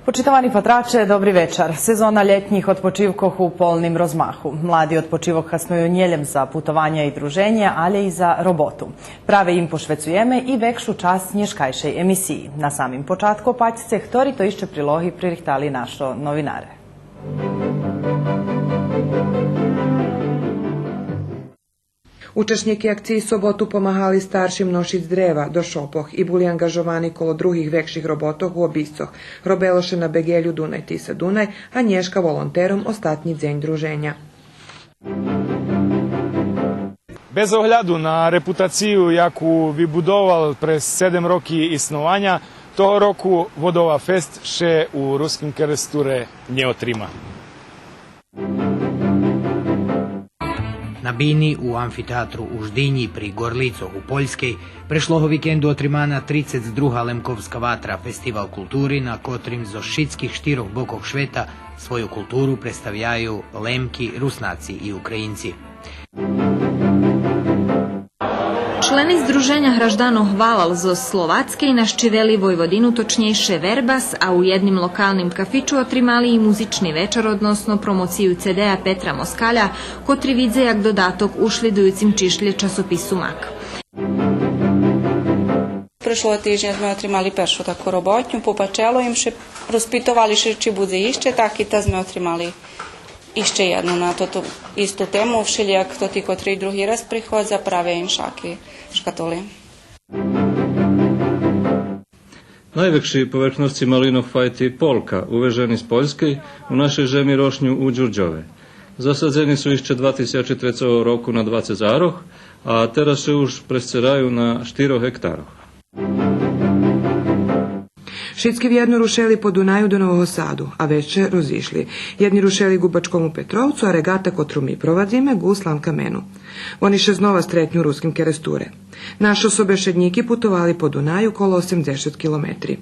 Počitovani patrače, dobri večer. Sezona ljetnjih odpočivkoh u polnim rozmahu. Mladi odpočivok hasnuju njeljem za putovanja i druženje, ali i za robotu. Prave im pošvecujeme i vekšu čas nješkajšej emisiji. Na samim počatku opaćce, ktori to išće prilohi pririhtali našo novinare. Učesniki akciji sobotu pomahali staršim nošic dreva do šopoh i buli angažovani kolo drugih vekših robotov u obisoh. Robeloše na begelju Dunaj Tisa Dunaj, a nješka volonterom ostatnji dzenj druženja. Bez oгляду на репутацію, яку вибудував през 7 років існування, того року Водова Фест ще у Руськім Крестуре не отрима. Na bini u amfiteatru u Ždinji pri Gorlicoh u Poljskej prešloho vikendu otrimana 32. Lemkovska vatra, festival kulturi na kotrim zo šitskih štiroh bokov šveta svoju kulturu predstavljaju Lemki, Rusnaci i Ukrajinci. Členi Združenja Hraždano hvalal zo Slovatskej naščiveli Vojvodinu, točnejše Verbas, a u jednim lokalnim kafiču otrimali i muzični večer, odnosno promociju CD-a Petra Moskalja, kotri vidze jak dodatok ušlidujucim čišlje časopisu Mak. Prešlo týždňa sme otrimali peršu takú robotňu, popačelo im še rozpitovali še či bude išće, tak i ta sme otrimali išće jednu na to istu temu, všelijak to ti kotri drugi raz prihodza, prave im šaki škatuli. Najvekši povrchnosti malinov fajti Polka, uveženi z Poljskej, u našej žemi rošnju u Đurđove. Zasadzeni su išće 2003 roku na 20 zaroh, a teraz se už presceraju na 4 hektaroh. Šitski vjerno rušeli po Dunaju do Novog Sadu, a veće rozišli. Jedni rušeli Gubačkom u Petrovcu, a regata kotru mi provadzime gu Slanka Menu. Oni še znova stretnju Ruskim Keresture. Naši sobešednjiki putovali po Dunaju kolo 80 kilometri.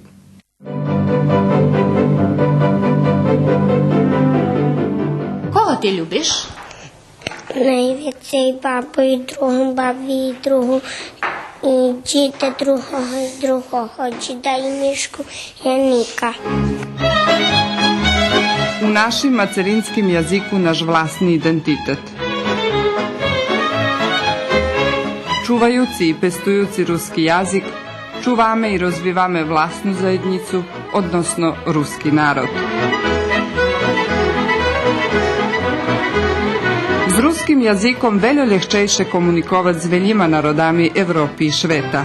Koga ti ljubiš? Najveće i babu i drugu, babi i drugu. I džite drugo hoće da i mišku Janika. U našim macerinskim jaziku naš vlastni identitet. Čuvajući i pestujući ruski jazik, čuvame i rozvivame vlastnu zajednicu, odnosno ruski narod. Z ruskim jazikom veljo lehčejše komunikovat z veljima narodami Evropi i Šveta.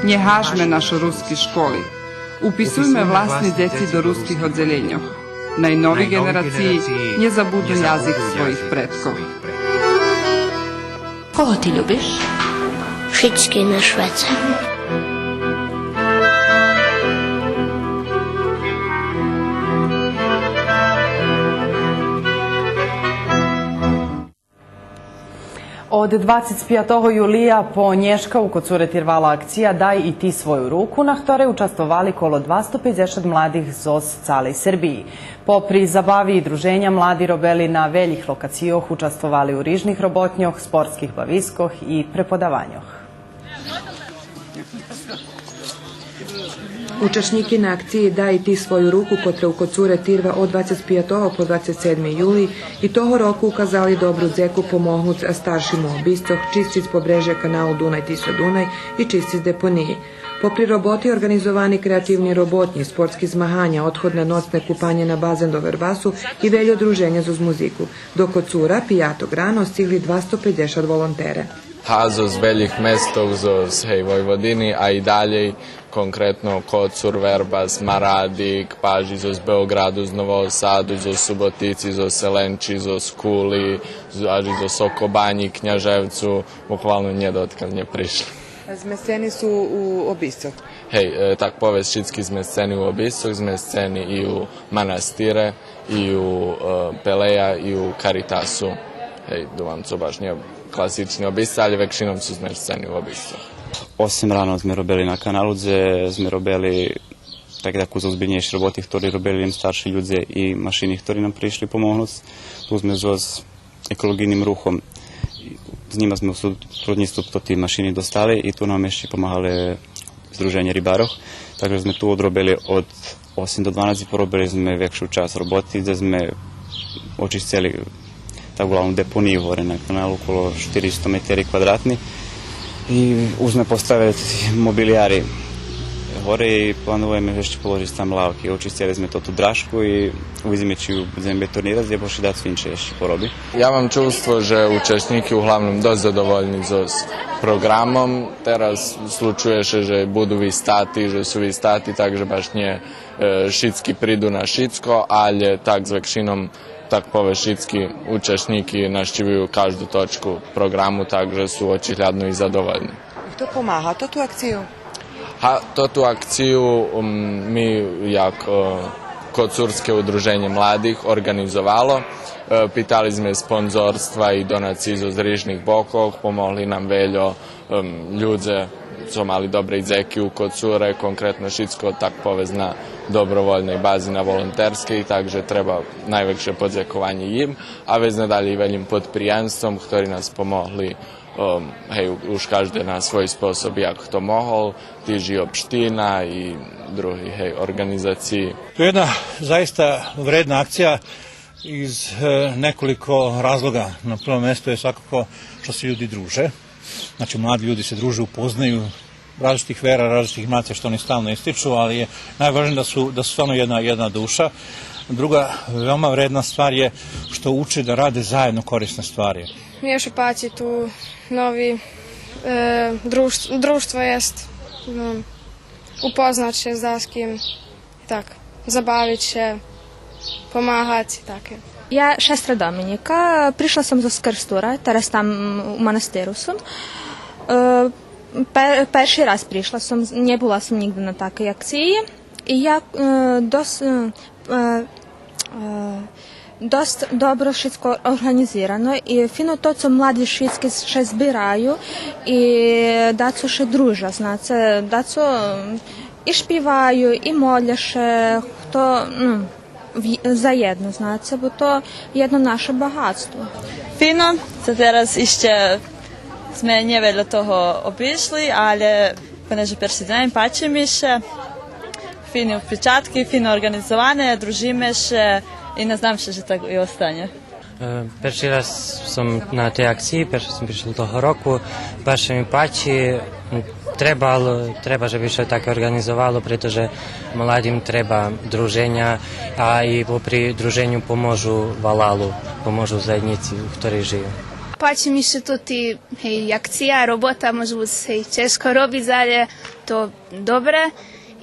Nje hažme našo ruski školi. Upisujme vlastni deci do ruskih odzeljenjoh. Najnovi generaciji nje zabudu jazik svojih predkov. Koga ti ljubiš? Šitski na Šveca. Od 25. julija po Nješkavu kod Cure tirvala akcija Daj i ti svoju ruku, na ktorej učastovali kolo 250 mladih zoz calej Srbiji. Popri zabavi i druženja, mladi robeli na veljih lokacijoh učastovali u rižnih robotnjoh, sportskih baviskoh i prepodavanjoh. Učesniki na akciji Daj i ti svoju ruku kotre u Kocure tirva od 25. po 27. juli i toho roku ukazali dobru dzeku pomohnuc staršim u obistoh, čistic pobrežja kanalu Dunaj Tisa Dunaj i čistic deponiji. Popri roboti organizovani kreativni robotnji, sportski zmahanja, odhodne nocne kupanje na bazen do Verbasu i veljo druženja zoz muziku. Do Kocura, pijatog rano, stigli 250 volontere. Zoz veljih mestov, zoz Vojvodini, a i dalje konkretno Kocur, Verbas, Maradik, paži zoz Beogradu, z Novog Sadu, zoz Subotici, zoz Selenči, zoz Kuli, zoz Sokobanji, Knjaževcu, bukvalno nje dotkad nje prišli. Zmesceni su u obistoh? Tak povez šitski zmesceni u obistoh, zmesceni i u manastire, i u Peleja, i u Karitasu. Duvan co baš nije klasični obistoh, ali većinom su zmesceni u obistoh. Osim rano sme robili na kanalu, sme robili tako za ozbiljnejši roboti, ktorí robili len starší ľudia i mašiny, ktorí nám prišli pomôcť. Tu sme s ekologijnim ruhom z nima sme v súdnictvu to tí mašiny dostali i tu nám ešte pomáhali Združenje ribarov, takže sme tu odrobili od 8 do 12 porobili sme väčšiu časť roboty, kde sme očistili takú glavnú deponiju hore na kanalu, okolo 400 metri kvadratni i už sme postavili mobiliari hore i planujeme ešte položiť tam lávky. Očistili sme to tu drašku i uvidíme, či ju budeme betonirati, gdje boš i dati svinče ešte porobi. Ja mam čustvo, že učesniki uglavnom dość zadovoljni s programom. Teraz slučuje się, že budu vistati, že su vistati, takže baš nje šitski pridu na šitsko, ali tak s većinom takove šitski učesniki naščivuju každu točku programu, takže su očihljadno i zadovoljni. Kto pomáha tu akciju? Tu akciju mi jak Kocurske udruženje mladih organizovalo. Pitali sme sponzorstva i donacije iz rižnih bokov, pomogli nam veljo ljudze, co mali dobre idzeki u Kocure, konkretno Šitsko tak povez na dobrovoljnej bazi na volonterskej, takže treba najveće podzjakovanje im, a već nadalje i veljim podprijanstvom, ktori nas pomogli už každý na svoj spôsob, jak to mohol, tiži opština i drugih organizaciji. To je jedna zaista vredna akcija iz nekoliko razloga. Na prvom mjestu je svakako što se ljudi druže. Znači, mladi ljudi se druže, upoznaju različitih vera, različitih nacija, što oni stalno ističu, ali je najvažnije da su stvarno jedna duša. Druga veoma vredna stvar je što uče da rade zajedno korisne stvari. Još paći tu novi društvo jest, upoznat će za s kim, tak, zabavit će, pomagati, tako. Ja šestra Dominika, prišla sam za Skrstura, teraz tam u manastiru sam. Perši raz prišla sam, nie była sam nigdy na takej akciji i ja dosta dobro šitsko organizirano i fino to, co mladi šitski še zbiraju i da co še druža, znace, da co i špivaju i moljaše, to zajedno, znace, bo to jedno naše bohatstvo. Fino, za teraz ešte sme neveľa toho obišli, ale poneže perši dan pači mi še, fini vpečatki, fino organizovane, družime še i ne znam še, že tako i ostanje. Перший раз съм на тій акції, перший съм прийшов того року, перший mi pači, treba, żeby się tak organizowało, pretože mladim treba druženja, a i pri druženju pomožu valalu, pomožu zajednici u ktorej žive. Pači mi se tudi akcija, robota, možda se češko robi, ale to dobre.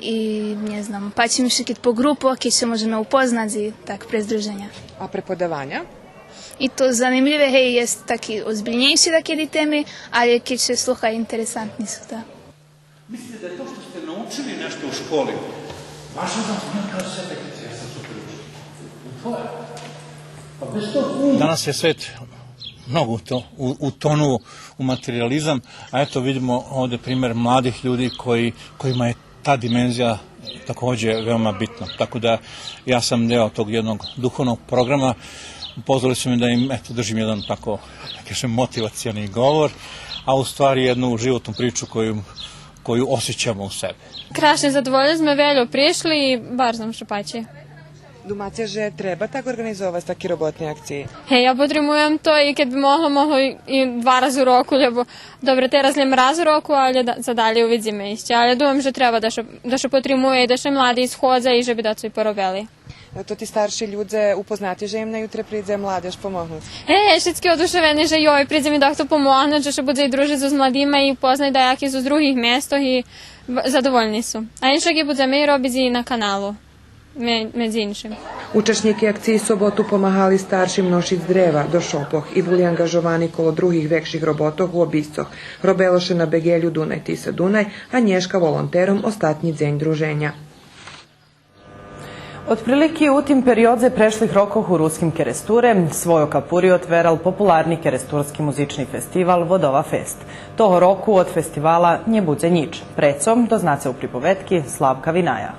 I ne znam, pači mi se kit po grupo, ki se možemo upoznati tak pre združenja. A prepodavanja? I to zanimljive, jest taki ozbiljnejši takedi temi, ali kit se sluha interesantni su da. Mislite da je to što ste naučili nešto u školi, vaša kaže sebe, ja sam super učio. Danas je svet mnogo utonuo u materializam, a eto vidimo ovde primjer mladih ljudi kojima je ta dimenzija također veoma bitna. Tako da ja sam deo tog jednog duhovnog programa. Pozvali su me da im držim jedan tako motivacioni govor, a u stvari jednu životnu priču koju osjećamo u sebi. Krasne zadovoljne sme veljo prišli i bar znam što pači. Думаете, že treba tako organizovati taki robotni akciji? Ja potrebujem to i kad bi moglo i 2 razy u roku, lebo dobre teraz len raz u roku, ali za dalje uvidíme ešte. Ale думам, že treba da še potrebuje i da še mladi ishodza i že bi da to i porobili. To ti starši ljudje upoznati, že im na jutre príde mládež pomôcť? Všetky oduševení, že joj, príde mi takto pomôcť, že bude i družiť so s mladima i upoznať dajaky zo z druhých miestoch i zadovoljni su. A inšak i budeme i robiť i na kanalu. Među inšim. Učesniki akciji sobotu pomagali staršim nosiť dreva do šopoh i boli angažovani kolo drugih vekših robotov u obiscoh. Robeloše na Begelju Dunaj Tisa Dunaj, a Nješka volonterom ostatnji dzenj druženja. Otprilike u tim periodze prešlih rokov u ruskim Keresture svojo kapuri otveral popularni keresturski muzični festival Vodova Fest. Toho roku od festivala nje budze nič. Precom doznace u pripovetki Slavka Vinaja.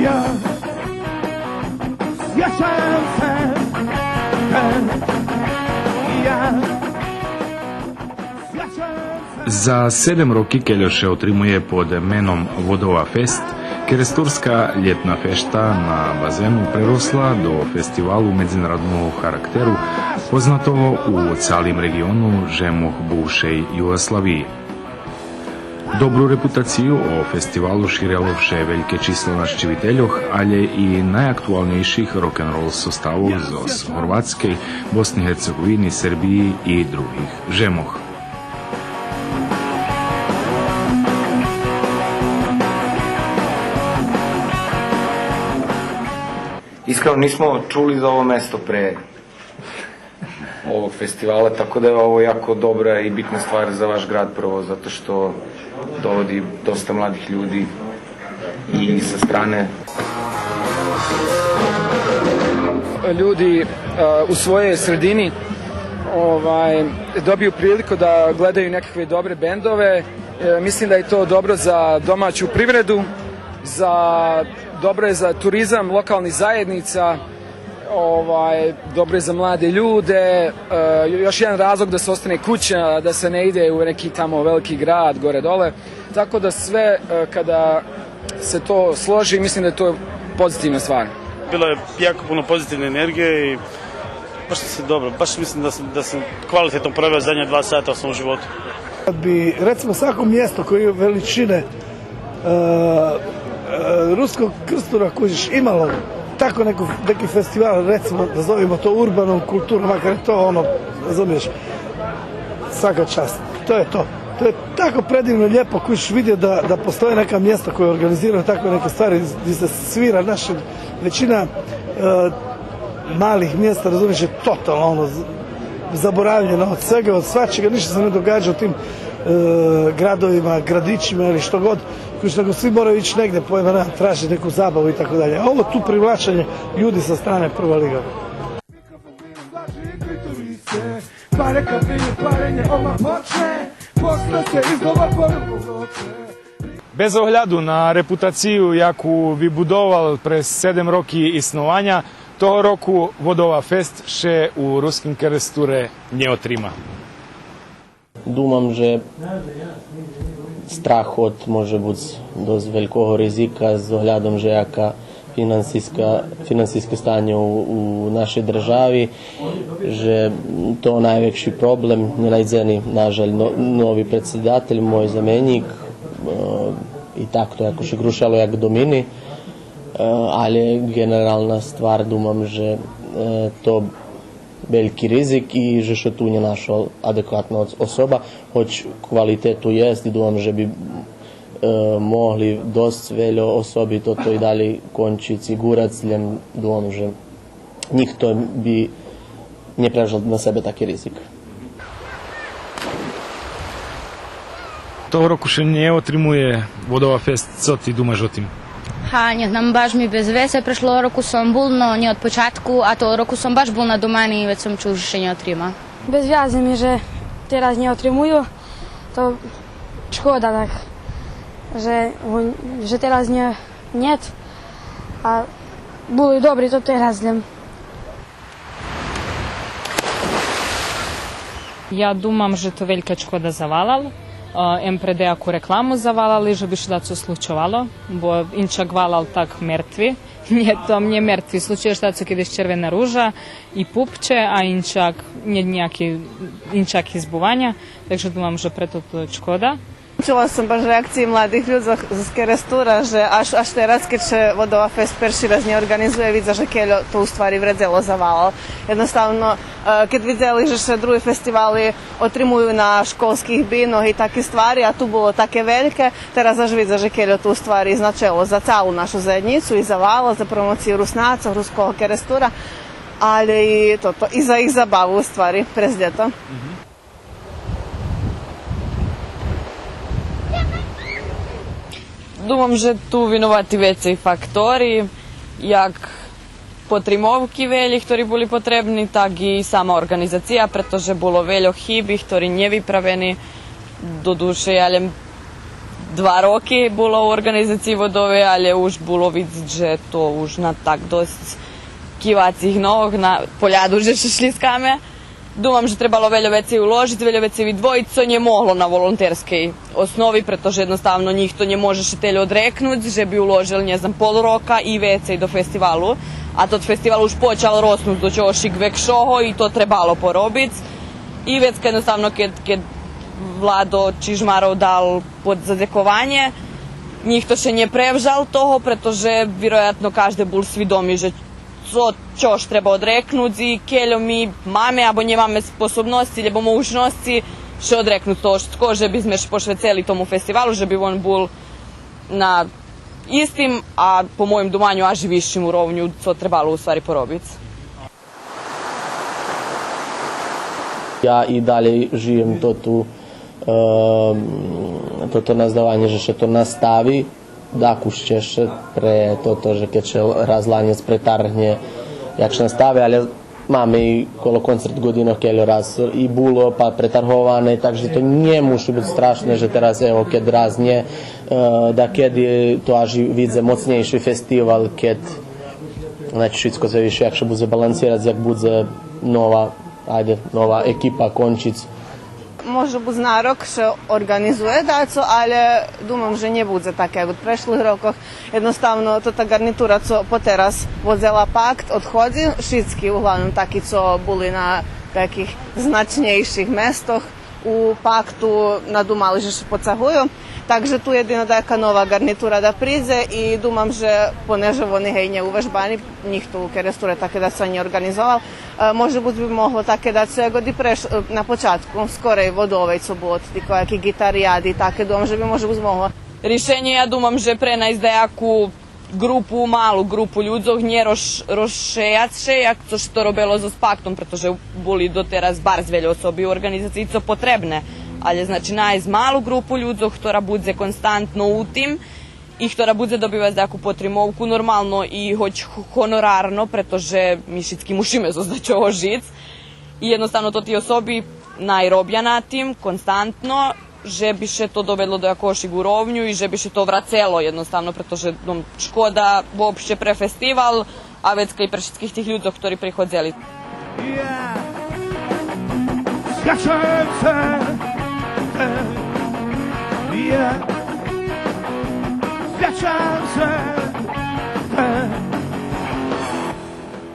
ja sjećam se ja За 7 роки Келјо ше отримуе под меном Водова фест, керестурска летна фешта на базену преросла до фестивалу меѓународного характеру, познатого у целим региону жемох бувшеј Југославии. Добру репутацију о фестивалу ширеловше велике число на шчивителјох, але и најактуалнейших рок-н-рол составов зос Хорватскеј, Босни и Херцеговини, Сербији и других жемох. Iskreno nismo čuli za ovo mesto pre ovog festivala, tako da je ovo jako dobra i bitna stvar za vaš grad, prvo zato što dovodi dosta mladih ljudi i sa strane. Ljudi u svojoj sredini dobiju priliku da gledaju nekakve dobre bendove. Mislim da je to dobro za domaću privredu, dobro je za turizam lokalnih zajednica, dobro je za mlade ljude, još jedan razlog da se ostane kuća, da se ne ide u neki tamo veliki grad, gore dole. Tako da sve kada se to složi, mislim da je to pozitivna stvar. Bilo je jako puno pozitivne energije i baš se dobro, baš mislim da sam kvalitetno proveo zadnja 2 sata u svom životu. Kad bi recimo svako mjesto koje je veličine ruskog krstura kužiš imalo tako neki festival, recimo da zovemo to urbanom kulturom, makar je to razumiješ, svaka čast. To je to. To je tako predivno lijepo kužiš vidio da postoje neka mjesta koje organiziraju tako neke stvari gdje se svira naša većina malih mjesta, razumiješ, je totalno zaboravljeno od svega, od svačega, ništa se ne događa u tim gradovima, gradićima ili što god, nego svi moraju ići negdje tražiti neku zabavu i tako dalje. A ovo tu privlačenje ljudi sa strane prva liga. Без огляду на репутацiju, яку вибудовал през 7 роки існування, того року Водова фест ще у рускім керестуре не отрима. Думам, že strah od može biti dosť veľkého rizika s ohľadom, že jaká finansijske stanje u našej državi, že to najväčší problem, nenajdzeni nažalj novi predsjedatelj, moj zamenik i takto jakože grušalo jak domini, ali generalna stvar думам, že to veliki rizik i že še tu nje našao adekvatna osoba, hoć kvalitetu jest i думам, že bi mogli dost veljo osobito to i dalje končici guracljem, думам, že nikto bi nje prežal na sebe taki rizik. Того року ще не отримує Водова фест, co ti думаш o tim? Не знам, баш ми без весе, прешло року сам бул, но не од початку, а то року сам баш бул на домани и веќе сам чул, že не отрима. Bez vjaze mi, že teraz nie otrimujú, to škoda tak, že teraz nie, a boli dobri to teraz dnem. Ja думам, že to велика škoda завалал. МПРД ако рекламу завалали, že bi što da se slučovalo, bo inčak valal tak mrtvi. Nije to mnje mrtvi, slučuje što su kideš červena ruža i pupče, a inčak izbuvanja, takže думам, že preto to je škoda. Čula sam baš reakcije mladih ljudi z kerestura, že až teraz, keď še Vodova fest perši raz ne organizuje, vidza, že Keľo to u stvari vredzelo zavalalo. Jednostavno, keď videli, že še drugi festivali otrimuju na školskih binoh i take stvari, a tu bolo také veľké, teraz až vidza, že Keľo to u stvari značilo za celú našu zajednicu i zavalo, za promociju Rusnácov, ruskog kerestura, ali i za ich zabavu u stvari, prez ljeto. Думам, že tu виновати веќе фактори, як потримовки вели, ktorí boli potrebni, tak i sama organizacija, pretože bolo veľa chyby, ktorí nevypravení. Do duše, ale 2 roky було в організації водової, але už було видно, що то už на так досить кивацих ног, на поляду вже шашлисками. Думам, že trebalo veľa vecí uložiť, veľa vecí vydvojiť, co nemohlo na volonterskej osnovi, pretože jednostavno nikto ne može šetelj odreknúť, že by uložil, ne znam, pol roka i vecej do festivalu. A tot festival už počal rosnúť do čošik vekšoho i to trebalo porobiť. I vecka jednostavno, keď Vlado Čižmarov dal pod zadekovanje, nikto še ne prevžal toho, pretože vjerojatno každý bol svidomý, že co čož treba odreknúť i keľo mi máme abo nemáme sposobnosti alebo možnosti še odreknúť to, že by sme pošveceli tomu festivalu, že by on bol na istim, a po mojim dumanju až višim urovnju, co trebalo u stvari porobiť. Ja i dalje živim toto nazdavanje, že še to nastavi, Dakuš će še pre toto, že keď še razlanjec pretarhne, jak še nastavi, ali máme i kolo koncert godino keljo raz i bulo pa pretarhovane, takže to nie muši biti strašne, že teraz evo keď raznje, da keď to až vidze mocnejši festival, keď znači všetko se više jakše bude balansirati, jak bude nova ekipa končic. Može bud znarok še organizuje daco, ale думам, že ne bude také jak od prešlih rokov. Jednostavno, to ta garnitura, co poteraz vozela pakt, odhodzi, šitski, uglavnom taki, co boli na takih značnejših mestoch u paktu, nadumali, že še pocahuju. Takže tu jedino dajaka nova garnitura da prize i думам, že poneže oni hej neuvežbani, njih tu keresture také da se oni organizoval. Može bud bi mohlo také da se godi na počatku, skorej vodovej sobot, tikojaki gitarijadi, také думам, že bi može bud mohlo. Rješenje, ja думам, že pre na izdajaku grupu, malu grupu ľudzov nje rozšejatše, jak to što robilo za paktom, pretože boli doteraz bar zvelje osobi u organizaciji, co potrebne. Ali znači najz malu grupu ľudzov, ktorá bude konstantno u tim i ktorá bude dobivati takú potrimovku normalno i hoć honorarno, pretože mi všetky musíme zostať ovo žic. I jednostavno to ti osobi najrobja na tim konstantno, že bi še to dovedlo do jakošig urovnju i že bi še to vracelo jednostavno, pretože škoda uopšte pre festival, a vecka i pre všetkých tih ľudzov, ktorí prichodzeli.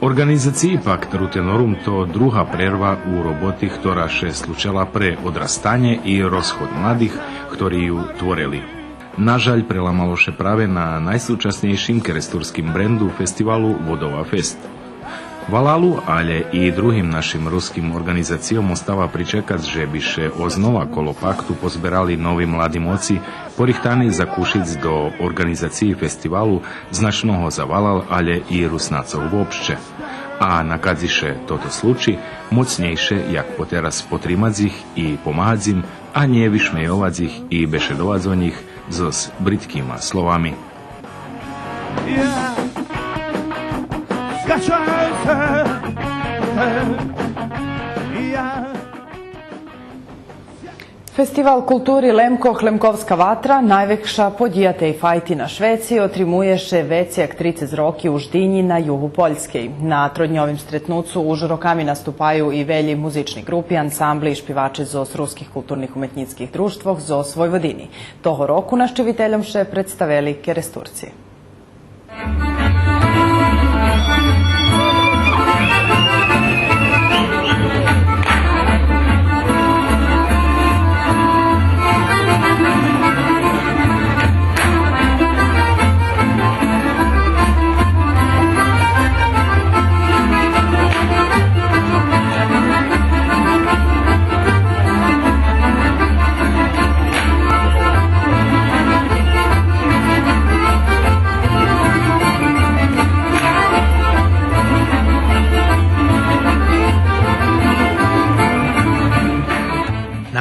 Organizaciji Pakt Rutenorum to druga prerva u roboti, ktorá še slučala pre odrastanje i rozchod mladih, ktorí ju tvorili. Nažalj prelamalo še prave na najsúčasnejším keresturskim brendu festivalu Vodova Fest. Valalu, ale i drugim našim ruskim organizacijom ostava pričekat, že bi še oznova kolo paktu pozberali novi mladi moci, porihtani za kušic do organizaciji festivalu značnoho za Valal, ale i Rusnacov uopšte. A na kadziše toto sluči, mocnejše, jak poteraz potrimadzih i pomahadzim, a nie vyšmejovadzih i bešedovadzonjih s britkima slovami. Festival kulturi Lemkovska vatra, najvekša podijate i fajti na Šveci, otrimuješ veci aktrice z roki u Ždinji na juhu Poljskej. Na trodnjovim stretnucu u Žorokami nastupaju i velji muzični grupi, ansambli i špivači z ruskih kulturnih umetnickih društvov z Vojvodini. Toho roku naščeviteljom še predstaveli keresturci.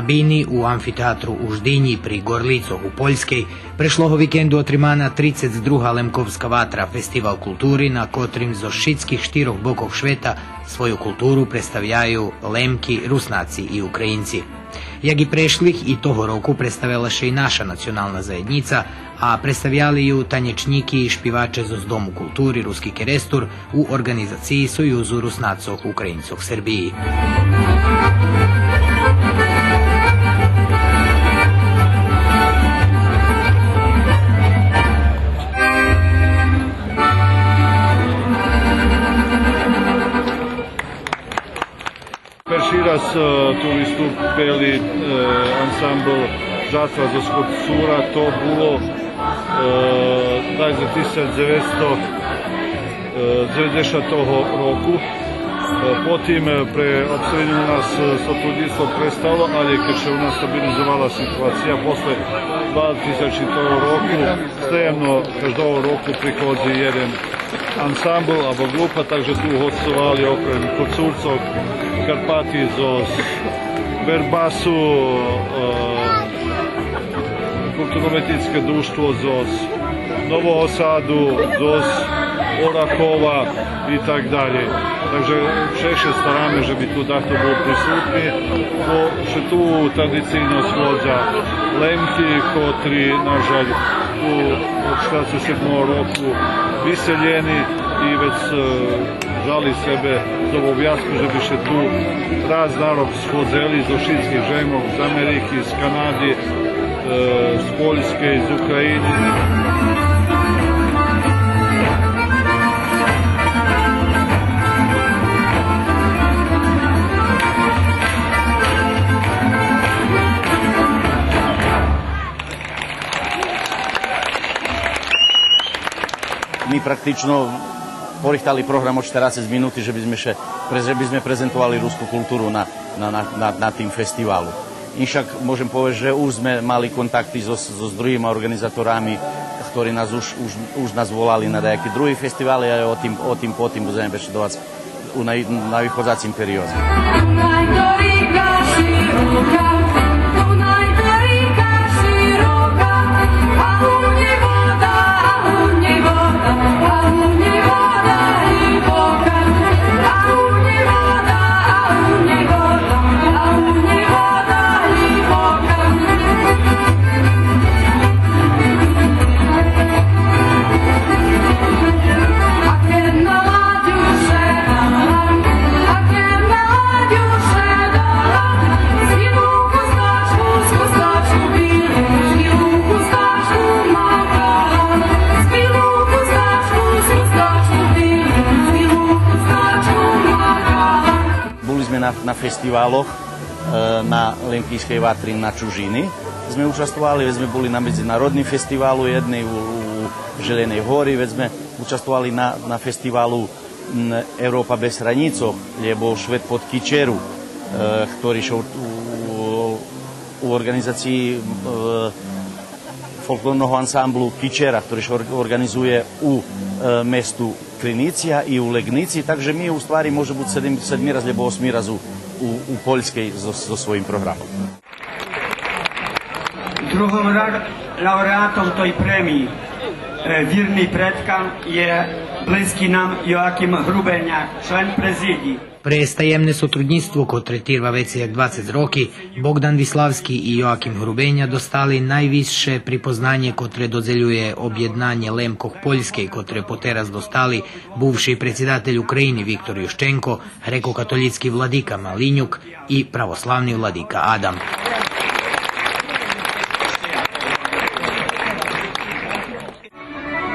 bini u amfiteatru u Ždinji pri Gorlicoh u Poljskej prešloho vikendu otrimana 32. Lemkovska vatra, festival kulturi na kotrim zo šitskih štiroh bokov šveta svoju kulturu predstavljaju Lemki, Rusnaci i Ukrajinci. Jak i prešlih i toho roku predstavila še i naša nacionalna zajednica, a predstavljali ju tanječniki i špivače z Domu kulturi Ruski Kerestur u organizaciji Sojuzu Rusnacov Ukrajincov Srbiji. Perši raz tu vystúpili ansambl Žatva zo Skocúra, to bolo za 1990 roku. Потім при обстрілі у нас сотрудництво перестало, але коли у нас стабілізувала ситуація, після 2000 року, стаємно кожного року приходить один ансамбл або група, також тут гостували окрім Коцурців, Карпати, ЗОС, Вербасу, культурно-мистецьке друštvo ЗОС, Нового Саду, ЗОС, Орахова i tak dalje. Takže všetko staráme, že by tu takto bol prisutný. Že tu tradicійно svodza Lemki, kotri, na žalj, tu od 47. roku vyseljeni i već žali sebe z ovog jasku, že by še tu raz narod svodzeli zo šitskih žemov, z Ameriky, z Kanady, z Poljske, iz Ukrajine. My praktično porichtali program od 40 minúty, že by sme prezentovali ruskú kultúru na tým festivalu. Inšak môžem povedať, že už sme mali kontakty so druhými organizátorami, ktorí nás už nás volali na nejaké druhé festivály a o tým potom budeme besedovať na vychodzacím perióde. Na festiváloch na Lemkijskej vatri na Čužini. Sme účastovali, veď sme boli na medzinárodnom festivalu jednej u Želenej hory, veď sme účastovali na festivalu Európa bez hranicov, lebo Šved pod Kičeru, ktorý šol u organizácii folklórneho ansamblu Kičera, ktorý organizuje u mestu Krynicia i u Legnici, takže my u stvari može biti 7 raz, lebo 8 raz u Poljskej so svojim programom. Druhým laureátom tej prémii Vírny predkan je близкий нам Joachim Hrubenjak, член президії. През таємне сотрудництво, котре триває веці як 20 років, Богдан Віславський і Йоаким Грубеня достали найвище припознання, котре додзелює об'єднання Лемкох Польської, котре потераз достали бувший председатель України Віктор Ющенко, греко-католицький владика Малинюк і православний владика Адам.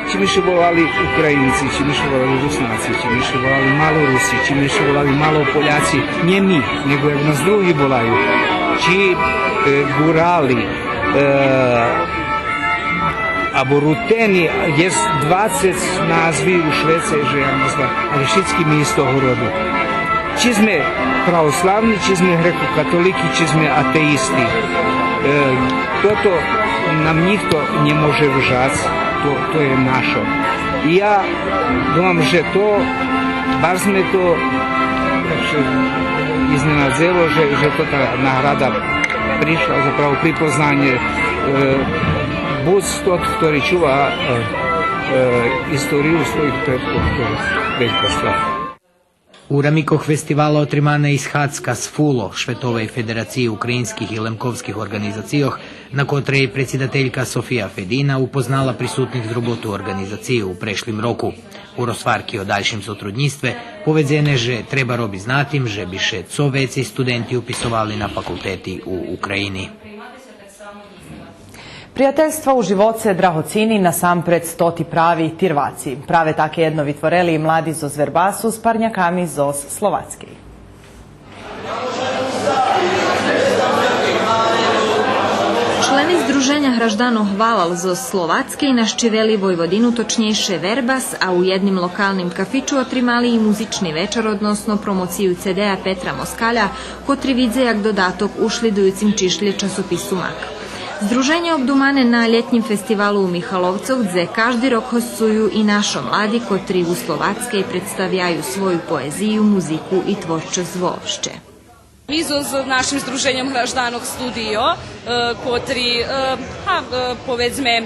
Či mi še volali Ukrajinci, či mi še volali Rusnaci, či mi še volali malo Rusi, či mi še volali malo Poljaci, nie mi, nego jak nas drugi volaju. Či gurali, або рутені, є 20 назв у Швеції, že ja nazva, ale všetky mi z toho rodu. Či sme pravoslavní, či sme grekokatolíky, či sme ateisti. Toto nám nikto nemôže vžať, to je našo. I ja думам, že to, bar sme to iznenadzelo, že to tá nahrada prišla zapravo pripoznanie buď tog, ktorý čuva istoriju svojih predkov, to je velika stvar. U Рамикох фестивала отримана изхадска с ФУЛО, Шветовej федерацiji украинских и лемковских организацијох, на котре председателјка Софија Федина упознала присутних з работу организацији у прешлим року. У розварки о дальшим сотруднистве поведзене же треба роби знатим, že бише co веци студенти уписовали на факултети у Украjini. Prijateljstva u živoce drahocini nasампред stoti pravi tirvaci. Prave take jedno vitvoreli i mladi zoz Verbasu s parnjakami zoz Slovackej. Členi Združenja Hraždanov Valal zo Slovackej naščiveli Vojvodinu, točnejšie Verbas, a u jednim lokalnim kafiču otrimali i muzični večer, odnosno promociju CD-a Petra Moskalja, kotri vidze jak dodatok ušlidujucim čišlje časopisu Mak. Združenje obdumane na ljetnjem festivalu u Mihalovcoch, gdje každi rok hostuju i našo mladi, kotri u Slovackej predstavljaju svoju poeziju, muziku i tvorčost vošće. Mi z našim združenjem Hraždanov Studio, kotri povedzme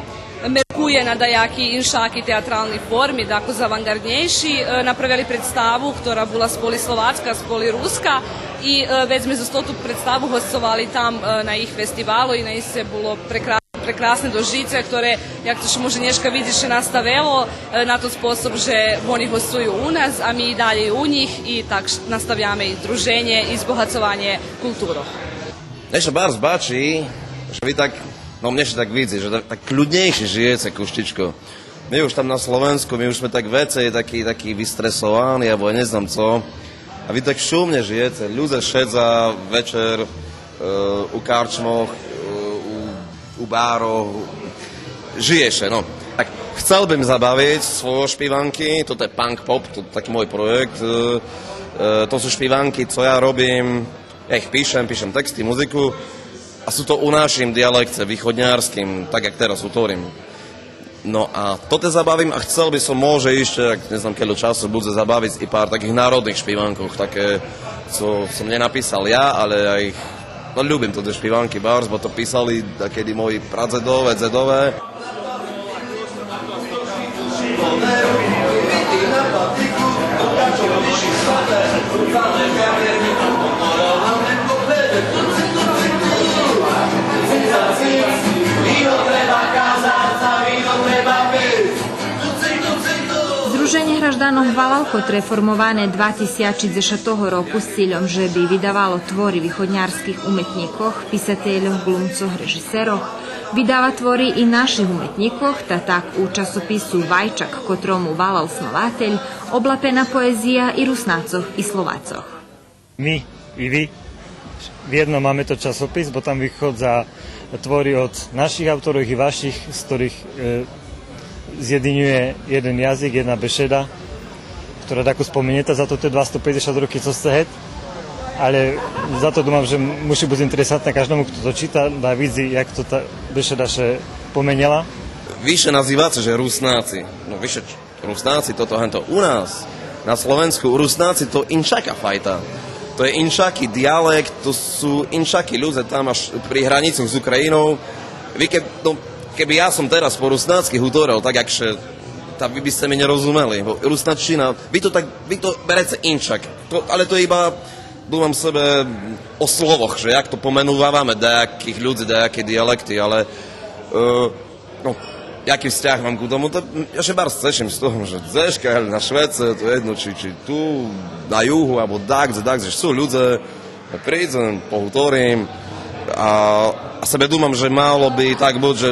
merkuje na dajaki inšaki teatralni formi, dakle za avangardnejši, napravili predstavu, ktorá bola spoli slovacka, spoli ruska, i već sme za stotu predstavu hostovali tam na ich festivalu i na ih se bilo prekrasne dožice, ktoré, jak to što može Nješka vidi, še nastavelo na to sposob, že oni hostuju u nas, a mi dalje u njih i tak nastavljame i druženje i zbohacovanje kultúrou. Nešto bar zbačí, že vy tak, no mne še tak vidí, že tak kľudnejšie žijete, Kuštičko. My už tam na Slovensku, my už sme tak vecej, takí vystresovaní, alebo neznám co. A vy tak šumne žijete, ľudia šedza večer u karčmoch, u bároch, žiješ, no. Tak chcel bym zabaviť svoje špívanky, toto je punk pop, to je taký môj projekt. To sú špívanky, co ja robím, ja ich píšem texty, muziku a sú to u našim dialekte, východňárským, tak jak teraz utvorím. No a toto zabavím a chcel by som môže ešte, ak neznám keľo času, bude zabaviť i pár takých národných špívankoch, také, co som nenapísal ja, ale ja ich, no ľúbim to tie špívanky bars, bo to písali takedy moji pradzedové, dzedové. Združenje Hraždanov Valal, kotre je formovane 2010 roku s ciljom, že bi vydavalo tvori východňarských umetníkoch, pisateljoh, glumcoh, režiseroh, vydava tvori i naših umetníkoh, ta tak u časopisu Vajčak, kotromu Valal snovatelj, oblapena poezija i Rusnacoh i Slovacoh. My i vy v jednom máme to časopis, bo tam vychádza tvori od našich autorov i vašich, z ktorých zjedinuje jeden jazyk, jedna bešeda, ktorá tako spomenieta za to 250 roky, co ste het, ale za to dúmam, že musí byť interesantné každému, kto to číta, da vidí, jak to ta bešeda še pomenila. Vyše nazývate, že Rusnáci. No vyše Rusnáci, toto hento u nás, na Slovensku, Rusnáci to inčaka fajta. To je inčaký dialekt, to sú inčakí ľudia tam až pri hranicoch s Ukrajinou. Keby ja som teraz po rusnácky hutoril, tak akže, vy by ste mi nerozumeli. Rusnačina, vy to berete inčak. Ale to iba, dúmam sebe, o slovoch, že jak to pomenúvame, dajakých ľudí, dajaké dialekty, ale jaký vzťah mám k tomu, ja še bar steším z toho, že zeška na Švece, to jedno, či tu, na juhu, alebo dakze, že sú ľudia, prídem, pohutorím, a sebe dúmam, že malo by tak byť, že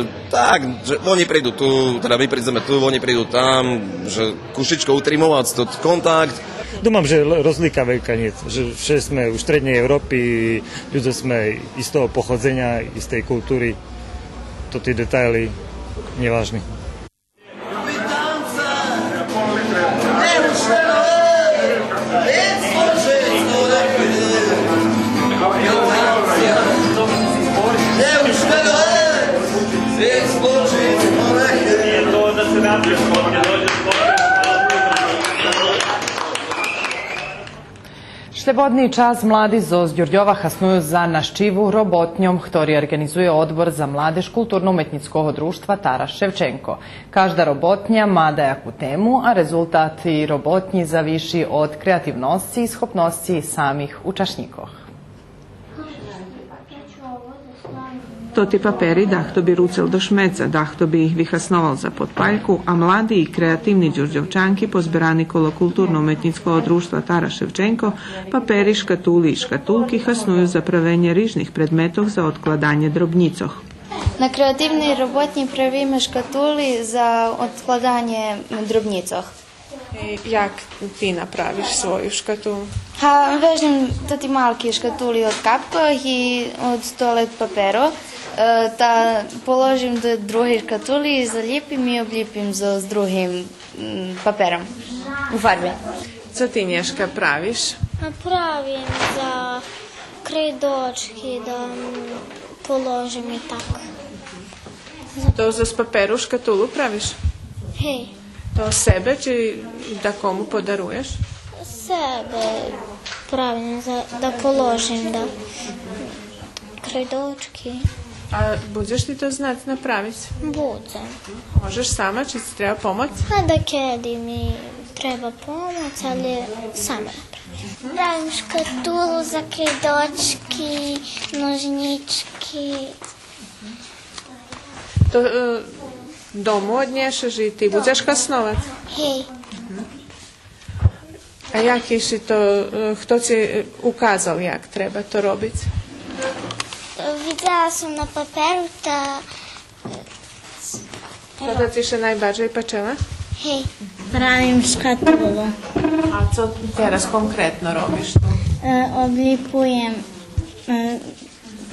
oni prídu tu, teda my prídeme tu, oni prídu tam, že Kuštičko utrimovať to kontakt. Dúmam, že rozlika veľká nie, že všetci sme v strednej Európy, ľudia sme z toho pochodzenia, z tej kultúry, to tie detaily nevážne. Slobodný čas mladi zo Zdjurdjova hasnuju za naščivu robotnjom, ktorý organizuje Odbor za mladež kulturno-umetnickog društva Taras Ševčenko. Každa robotnja ma dajaku temu, a rezultati robotnji zaviši od kreativnosti i schopnosti samih učašnikov. Toti paperi dahto bi rucel do šmeca, dahto bi ih vyhasnoval za podpaljku, a mladi i kreativni đurđevčanki pozberani kolo kulturno-umetnickog društva Taras Ševčenko paperi, škatuli i škatulki hasnuju za pravenje rižnih predmetov za odkladanje drobnicoh. Na kreativni robotnji pravimo škatuli za odkladanje drobnicoh. Jak ti napraviš svoju škatulu? Vežem toti malki škatuli od kapkov i od toalet papero. Ta položim do druge škatuli, zalijepim i oblijepim s drugim paperom u farbi. Co ti, Nješka, praviš? Pravim za kredočki da položim i tako. To za paperu škatulu praviš? Hej. To sebe či da komu podaruješ? Sebe pravim da položim da kredočki. A budeš ti to znati napraviti? Budem. Možeš sama, či ti treba pomoć? Da kedi mi treba pomoć, ali sama napravim. Pravim škatulu za kredočki, nožnički. To domu odnješeš i ti budeš kasnovat? Hej. A jak iši to, kto ti ukazal jak treba to robiti? Videla sam na paperu da... Kada ti še najbardziej pačela? Hej, pravim škatulu. A co teraz konkretno robiš? Oblipujem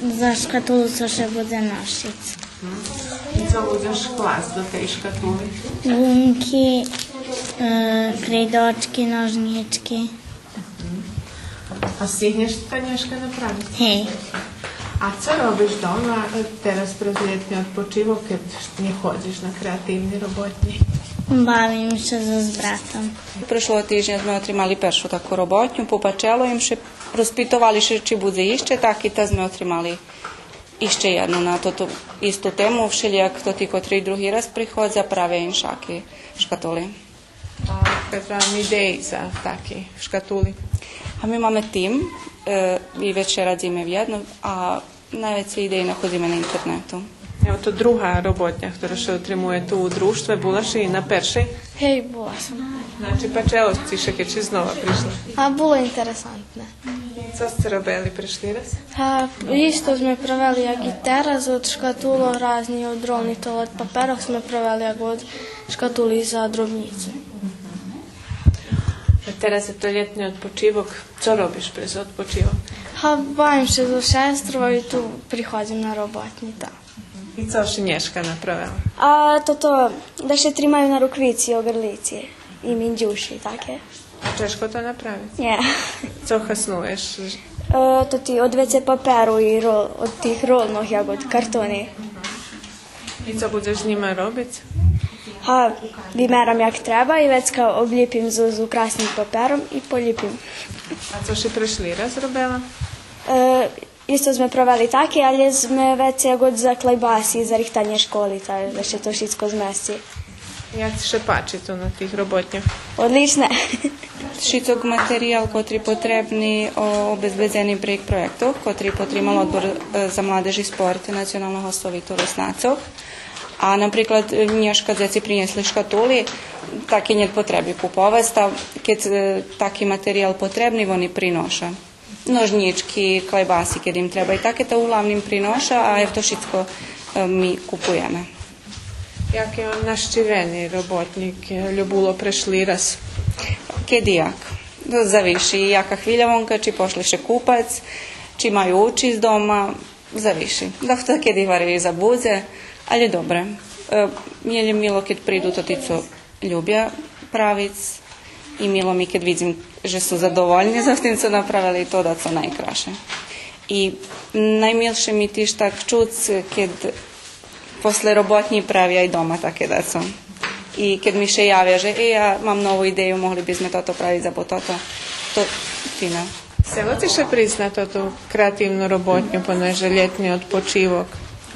za škatulu, co še bude nošic. I co budeš klas do tej škatuli? Gumki, kredočki, nožnički. A stihneš to, Nješka, napraviti? Hej. A co robiš doma teraz pred ljetni odpočivok kad ne hođeš na kreativni robotnji? Bavim se s bratom. Prošlo týždňa sme otrimali peršu takú robotňu, popačelo im še, rozpitovali še, či bude ešte taký, ta sme otrimali ešte jednu na toto istú tému. Všelijak to tí, kotri druhý raz prichodza, prave im šaky, škatuli. A kad vam ideji za taki škatuli? A mi máme tým, i večer radzíme v jednu, a najveće ideje nahodíme na internetu. Evo to druga robotnja, ktorá še otrimuje tu u društve, bulaš i na peršej? Hej, bola sam. Znači, pa čelo si še keď si znova prišla? A bilo interesantne. Co ste robili prišli raz? Isto sme praveli jak i teraz od škatulo razni od drobni toalet paperov sme praveli jak od škatuli za drobnice. A teraz je to ljetni odpočivok. Co robiš prez odpočivok? Bavim se za šestrovo i tu prihodim na robotnji, da. I co še Nješka napravila? Da še trimaju na rukvici, ogrlici i minđuši, take. Češko to napraviti? Nie. Co hasnuješ? To ti od WC paperu i od tih rolnih jak od kartoni. I co budeš s njima robiti? Vymeram jak treba i već kao oblijepim z ukrasnim paperom i polijepim. A co še prešli raz robila? Isto sme proveli take, ali sme već god za klejbasi, za rihtanje školi, da še to šitsko zmesti. Jak ti še pači to na tih robotnjah? Odlične. Šicog materijal, kotri potrebni obezbedzeni prek projektov, kotri potremal Odbor za mladež i sport nacionalnog osovito Rusnacov. A napríklad Nješka djeci prinesli škatuli, taki njet potrebi kupovati, kad taki materijal potrebni, oni prinoša. Nožnički, klejbasi, kad im treba i take to uglavnim prinoša, a ev to šitko mi kupujeme. Jak je on naščiveni robotnik, ljubulo prešli raz? Kedijak. Zaviši, jaka hviljavonka, či pošli še kupac, či maju uči iz doma, zaviši. Da to kedi varaju za budze, ali dobre. Mije je milo kad pridu to tico ljubja pravic i milo mi kad vidim že su zadovoljni za tim co napravili to da co najkraše. I najmilše mi ti štak čuc kad posle robotnji pravija i doma take da co. I kad mi še javlja, že ja mam novu ideju, mogli bismo toto praviti za to fina. Село ще признато ту креативну роботню, понеже літній відпочивок.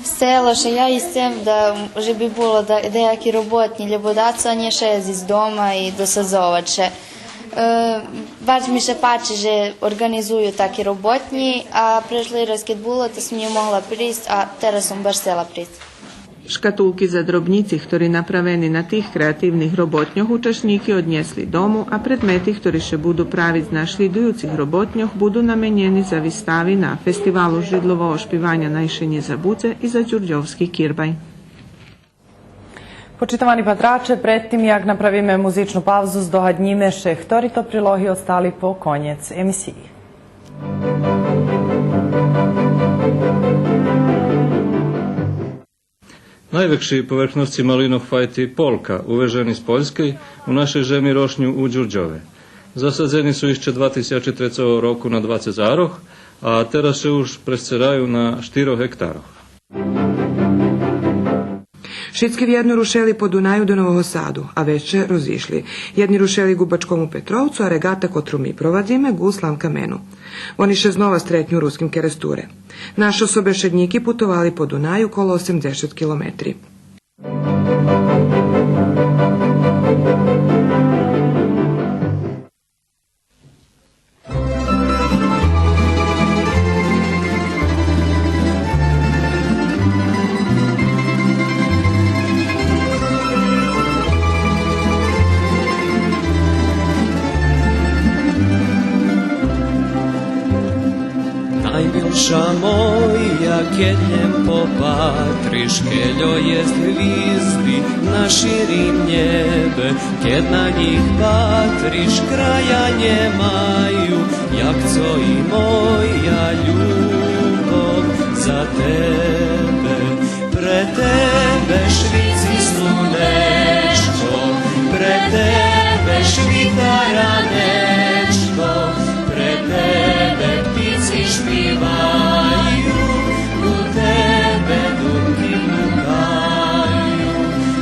Село ще я і сем, да вже би було деякі роботні лебодаці, а не ще з дома і досазоваче. Baš mi se pači, že organizuju taki robotnji, a prešli raz kad bilo, to sam nije mogla prist, a teraz sam baš sela prist. Škatulky za drobnici, ktorí napravení na tých kreatívnych robotňoch účastníky odniesli domu a predmety, ktorí še budú praviť z našledujúcich robotňoch, budú namenjeni za výstavy na festivalu židlového špivanja Najšenje za Budze i za Đurđovski kirbaj. Почитавани патраче, пред тим як направиме музичну паузу, здогадніме ще хторито прилоги остали по конець емісії. Najvekši povrchnosti malinov fajti Polka, uveženi z Poljskej, u našej žemi rošnju u Đurđove. Zasadzeni su išće 2003 roku na 20 zaroh, a teraz se už presceraju na 4 hektaroh. Šitski vjerno rušeli po Dunaju do Novog Sadu, a veće rozišli. Jedni rušeli Gubačkom u Petrovcu, a regata kotru mi provadzime Guslan Kamenu. Oni še znova stretnju ruskim keresture. Naše osobe šednjiki putovali po Dunaju kolo 80 kilometri. Najmilša moja, keď njem popatriš, keľo jest hvizdi na širim njebe, keď na njih patriš, kraja nemaju, jak co i moja ljubov za tebe. Pre tebe švici slunečko, pre tebe švita ranečko, pre tebe ptici špivaju, u tebe dumki blukaju.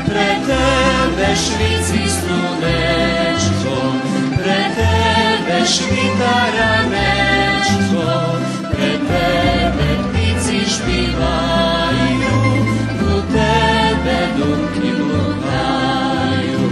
Pre tebe švici slunečko, pre tebe švita ranečko, pre tebe ptici špivaju, u tebe dumki blukaju.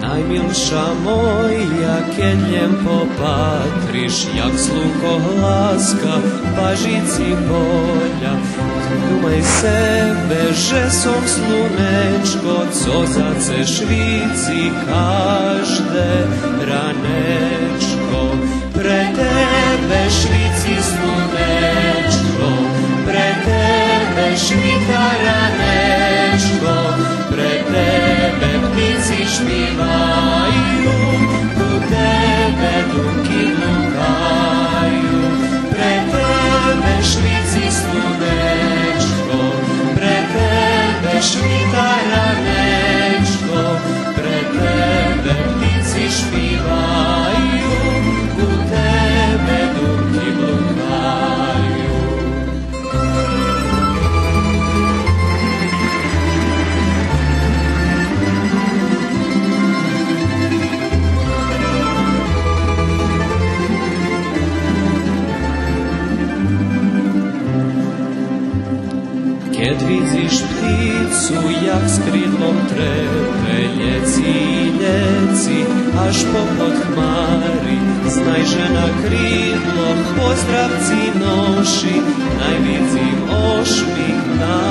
Najmilša moja, keď njem popatriš, jak sluko hlaska, pažici polja. Dumaj sebe, že som slunečko, co zace švici každe ranečko. Pre tebe švici slunečko, pre tebe švita ranečko, pre tebe ptici špivaju, u tebe dumki blukaju. Pre tebe švici slunečko, pre tebe švita ranečko, pre tebe ptici špivaju, u tebe dumki blukaju. Keď vidiš pticu, jak s krídlom trepe, ljeci, až popod chmári, znaj, že na krídloch pozdravci noši, najvidzím ošmik na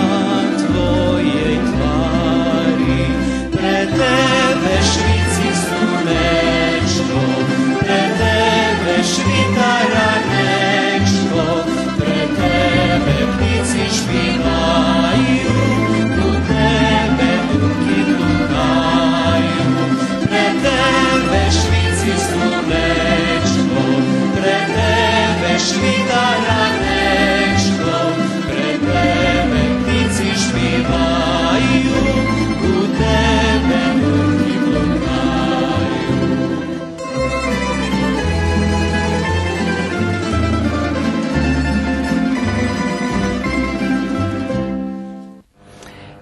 tvojej tvári. Pre tebe švici slunečko, pre tebe švita ranečko, pre tebe ptici špivaju, u tebe dumki blukaju. Pre tebe švici slunečko, pre tebe švita ranečko, pre tebe ptici špivaju.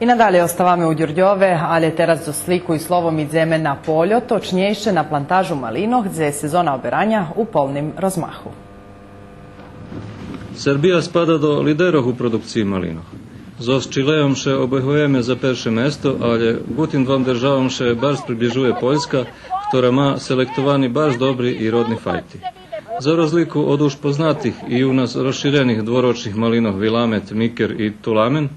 I nadalje ostavame u Đurđove, ale teraz do sliku i slovom idzeme na poljo, točniejsze na plantažu malinoh, gdje je sezona oberanja u polnim rozmahu. Serbia spada do liderov u produkciji malinoh. So s Čileom še obehujeme za perše mesto, ale gutim dvom državom še barz približuje Poljska, ktorá má selektovani barz dobri i rodni fajti. Za razliku od už poznatih i u nas rozširenih dvoročnih malinoh Vilamet, Miker i Tulamen,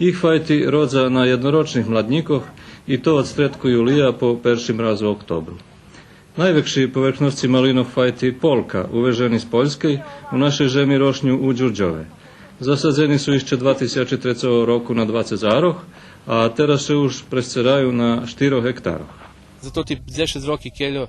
ih fajti rodza na jednoročnih mladnjikoh i to od stretku julija po peršim mrazu u oktobru. Najvekši površnosti malinov fajti Polka, uveženi z Poljskej, u našej žemi rošnju u Đurđove. Zasadzeni su išće 2003 roku na 20 zaroh, a teraz se už presceraju na 4 hektaroh. Zato ti zeše z roki keljo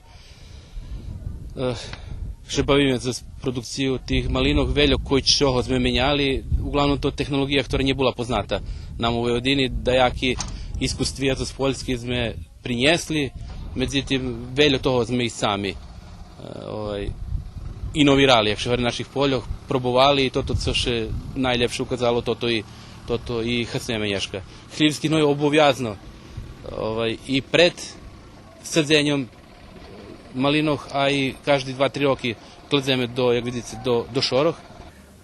še bavime za produkciju tih malinov veljo koji čoho sme menjali, uglavnom to tehnologija, która nije bila poznata nam u Vojvodini, da jaki iskustvija z Poljski sme prinjesli, međutim veljo toho sme i sami inovirali, jak še v naših poljoh, probovali i toto co še najljepše ukazalo, toto i hasne menješka. Hljivski hnoj obovjazno i pred sadzenjom malinoh, a i každi 2-3 roki kledzeme do, jak vidite, do šoroh.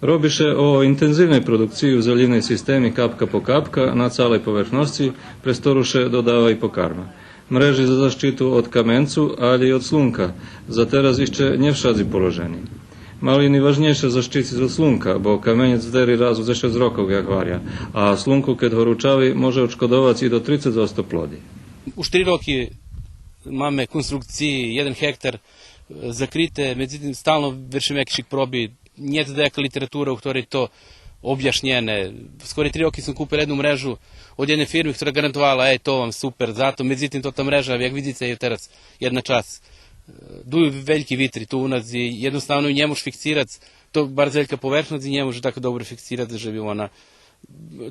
Robiše o intenzivnej produkciji u zaljinej sistemi kapka po kapka na calej površnosti, prestoruše dodava i pokarma. Mreži za zaštitu od kamencu, ali i od slunka, za teraz išće nie všadzi položeni. Malini važnejše zaštiti od slunka, bo kamenec deri razu za 6 rokov jak varja, a slunku kad horučavi može odškodovati i do 30% plodi. U 4 roki máme konstrukciji 1 hektar zakrite, međutim stalno vršim ekšik probi, nije da jaka literatura u ktorej to objašnjene. Skoro 3 roki sam kupio jednu mrežu od jedne firme która garantovala, to vam super, zato, međutim to ta mreža, jak vidite, je teraz jedna čas. Duju veliki vitri tu u nas i jednostavno nje može fiksirati, to bar velika površnost i nje može tako dobro fiksirati, da bi ona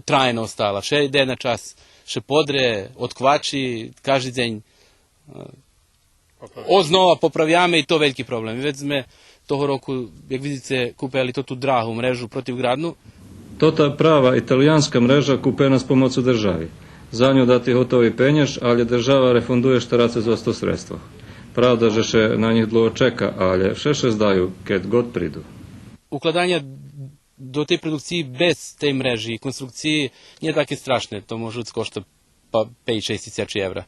trajno ostala. Še ide jedna čas, še podre, odkvači, každi dzenj oznova popravljame i to veliki problem. Već sme toho roku, jak vidite, kupili to tu drahu mrežu protivgradnu. Tota prava italijanska mreža kupena s pomocu državi. Za nju dati hotovi penješ, ali država refunduje štarace za 100 sredstva. Pravda, že še na njih dlouho čeka, ali še zdaju, kad god pridu. Ukladanja do te produkciji bez te mreži i konstrukciji nije tako strašne. To može odskošta pa 5-6 tisuća evra.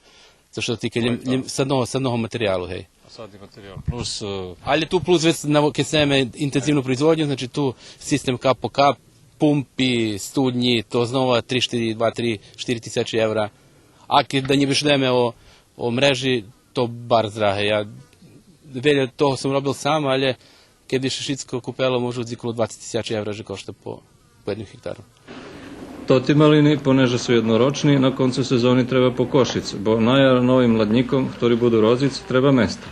Zašto tike sadnoho materijalu, hej. Sadni materijal. Plus, ali tu plus već kad se ime intenzivnu proizvodnju, znači tu sistem kap po kap, pumpi, studnji, to znova 2-3-4 tisuće evra. A da nje biš deme o mreži, to bar zdrahe. Ja velja toho sam robil sam, ali kad bi šešitsko kupelo, može odzikolo 20 tisuća evra, že košta po 1 hektaru. Toti malini, poneže su jednoročni, na koncu sezoni treba pokošic, bo najar novim mladnikom, ktorý budu rozic, treba mesta.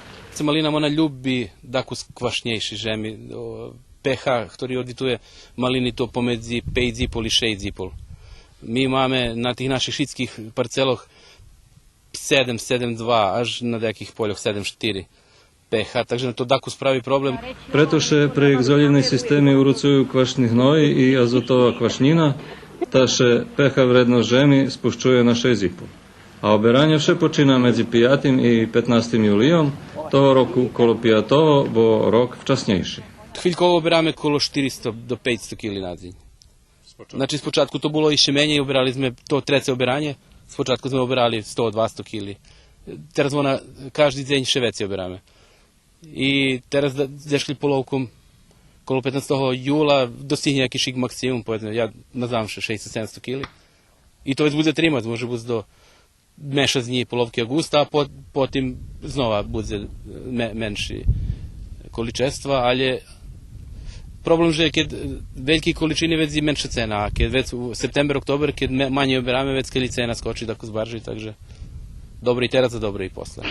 Malina ona ljubi daku skvašnjejši žemi. pH, ktorý odvituje malini to pomedzi 5,5 i 6,5. Mi máme na tých našich šitských parceloch 7,2, až na nekih poljoh 7,4 pH, takže na to daku spravi problem. Pretoše pre zalivni sistemi urucuju kvašni hnoj i azotova kvašnjina, taše pH vrednost žemi spuščuje na 6,5. A oberanje vše počina medzi 5. i 15. julijom, toho roku kolo 5, bo rok včasnejši. Хвильково обираме коло 400 до 500 кили на день. Значи спочатку то було іще менше, обирали сме то треце обирanje, спочатку сме обирали 100-200 кили. Teraz вона кожен день ще веці обираме. І teraz зайшли половком коло 15 юла достигне якийсь максимум, я назам ще 600-700 кили. І то буде тримати, може бути до меша дні половки августа, а потім знову буде менші количества, але problem že je, kad velike količine već je menša cena, a kad već u september-oktober, kad manje obirame, već kad cena skoči tako zbarži, takže dobro i teraz, a dobro i posle.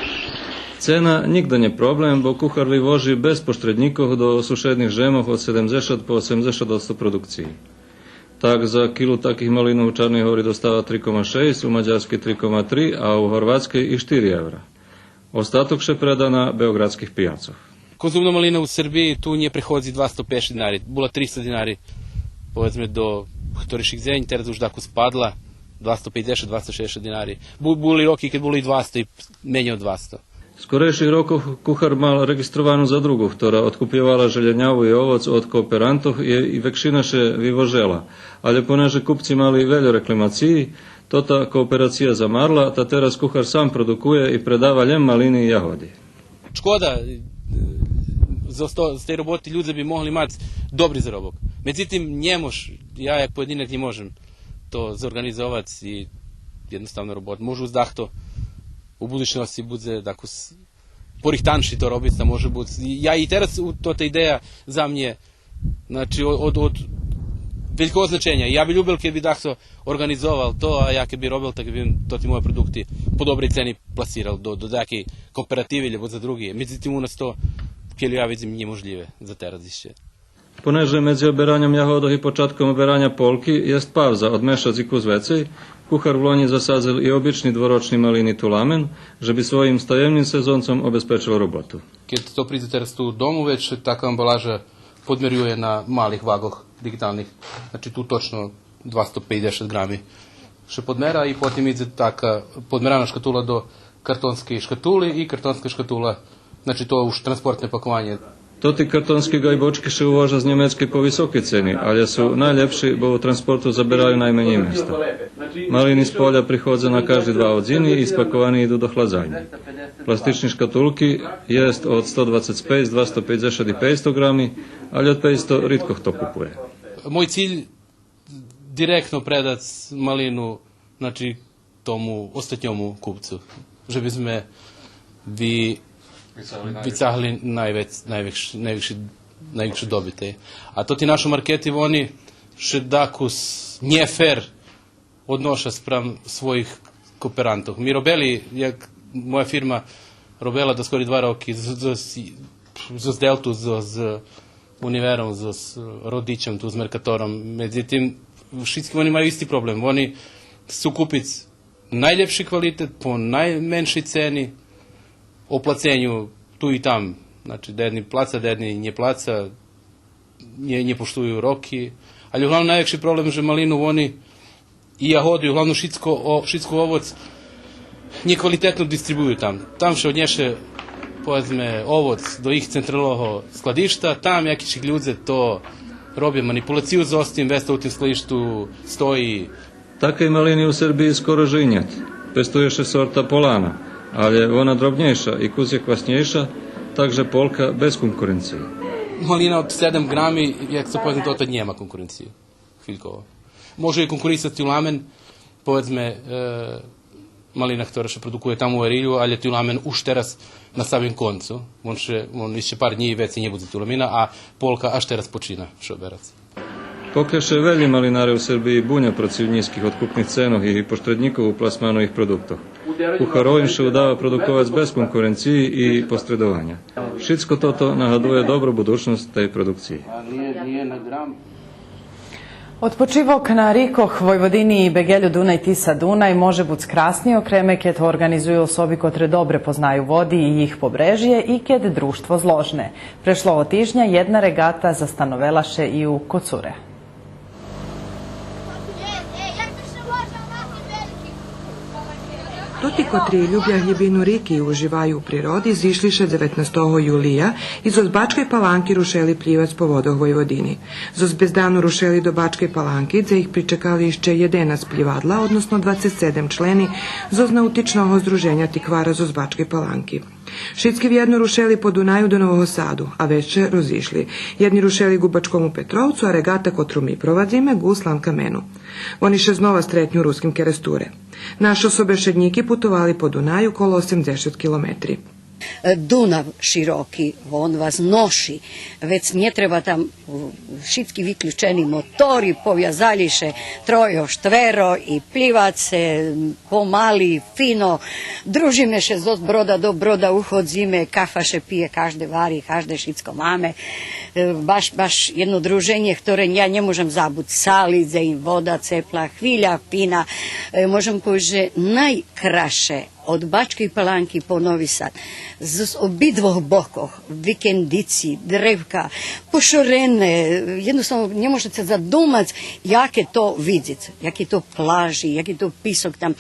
Cena nigda nie problem, bo kuchar vyvoži bez poštredníkov do sušedných žemov od 70 po 80% produkciji. Tak za kilu takých malinov u Čarnej Hori dostava 3,6, u Mađarskej 3,3, a u Horvatskej i 4 evra. Ostatok še preda na beogradskih pijacoh. Konzumna malina u Srbiji tu nje prehodzi 250 dinari, bula 300 dinari povedzme do htoriših zenj, teraz už tako spadla, 250-260 dinari. Boli roky, keď boli 200 i menej od 200. V skorejších rokoch kuchár mal registrovanú zadrugu, ktorá odkupievala žeľaňavu i ovoc od kooperantov i väčšina še vyvožela. Ale poneže kupci mali veľa reklamacií, tota kooperacija zamarla, ta teraz kuchár sám produkuje i predáva len maliny i jahodi. Škoda, z tej roboty ľudia by mohli mať dobrý zarobok. Međutim, ja jak pojedinac ne možem to zorganizovati i jednostavno robot. Možu zdahto u budućnosti bude tako porihtanši to robiti, da može biti. Ja i teraz to ta ideja za mnje, znači od velikog značenja. Ja bi ljubil kad bi dahto organizoval to, a ja kad bi robil, tako bi to ti moje produkti po dobrej ceni plasiral do dake kooperative ili za drugi. Međutim, u nas to, kiedy ja vidim, niemożliwe za teraz jeszcze. Poneže medzi oberanjem jahodov i počatkom oberanja polki jest pauza od mešaciku z vecej, kuchár v loni zasadzil i obični dvoročni malini tulamen, že bi svojim stajemnim sezoncom obezpečil robotu. Keď to príde teraz tu domu, već taká ambalaža podmerjuje na malih vagoh digitalnih, znači tu točno 250 grami še podmera i potem ide taka podmerana škatula do kartonske škatuli i kartonska škatula, znači to už transportne pakovanje. Toti kartonski gajbočki še uvoža z Njemecke po visoke ceni, ali su najljepši, bo u transportu zaberaju najmanje mjesta. Malini z polja prihodze na každý 2 odzini i spakovani idu do hladzanja. Plastični škatulki jest od 125, 250 i 500 grami, ali od 500 ritko to kupuje. Moj cilj direktno predat malinu, znači tomu ostatnjomu kupcu, že bi sme vycahli najväčšie dobite. A to ti naši marketi, oni še dakus nije fair odnoša sprem svojih kooperantov. Mi robeli, jak moja firma robela do skori 2 roki z Deltu, z Univerom, z Rodićem, tu z Mercatorom. Međutim, všetky oni imaju isti problem. Oni su kupiti najljepši kvalitet po najmenšoj ceni, o placenju tu i tam. Znači, da jedni placa, da jedni nje placa, nje poštuju roki. Ali uglavnom najveći problem je malinu oni i jahodi, uglavnom šitsko ovoc, nje kvalitetno distribuju tam. Tam še odnješe, povedzme, ovoc do ih centralnog skladišta, tam jakiših ljudze to robije manipulaciju z ostim, vesta u tim skladištu stoji. Takej malini u Srbiji skoro žinjat. Pestuje še sorta Polana, ali je ona drobnjejša i kuz je kvasnjejša, takže polka bez konkurencije. Malina od 7 grami, jak se povedzme, to tad njema konkurenciju. Hviljkovo. Može i konkurisati ulamen, povedzme, malina, ktorá še produkuje tamo u Arilju, ali je ulamen už teraz na samim koncu. On išće par dní veci nje bude ulamina, a polka až teraz počina še oberac. Pokiaľ še veľmi malinare u Srbiji bunja protiv nízkych odkupných cenov i poštredníkov u plasmanových produktoch. Kucharovim še udáva produkovac bez konkurenciji i posredovanja. Všetko toto nahaduje dobru budućnost tej produkciji. Odpočivok na rikoh Vojvodini i Begelju Dunaj Tisa Dunaj može bud skrasnio kreme kad organizuju osobi kotre dobre poznaju vodi i ih pobrežije i kad društvo zložne. Prešlo ovo tižnja jedna regata zastanovelaše i u Kocure. Toti, kotri ljublja hljebinu riki i uživaju u prirodi, zišliše 19. julija i zoz Bačkej Palanki rušeli pljivac po vodoh Vojvodini. Zoz bezdanu rušeli do Bačkej Palanki, gdje ih pričekali išće 11 pljivadla, odnosno 27 členi zoz nautičnog združenja Tikvara zoz Bačkej Palanki. Šitski vjedno rušeli po Dunaju do Novog Sadu, a veće rozišli. Jedni rušeli Gubačkom u Petrovcu, a regata kotru mi provadzime Guslan Kamenu. Oni še znova stretnju ruskim keresture. Naši osobešednjiki putovali po Dunaju kolo 80 kilometri. Dunav široki, on vas noši, već nje treba tam šitski vyključeni motori, povjazališe trojo, štvero i plivace, pomali, fino, družime še z broda do broda uhodzime, kafaše pije každe vari, každe šitsko mame, baš jedno druženje, ktoré ja ne možem zabud, salidze im voda cepla, hvilja, fina, možem povedať, že najkraše od Bačke Palanky po Novi Sad. Z obidvoch bokoch, vikendici, drevka, pošorene, jednostavno ne možete se zadumati jak je to vidjeti, jak je to plaži, jak je to pisok tam,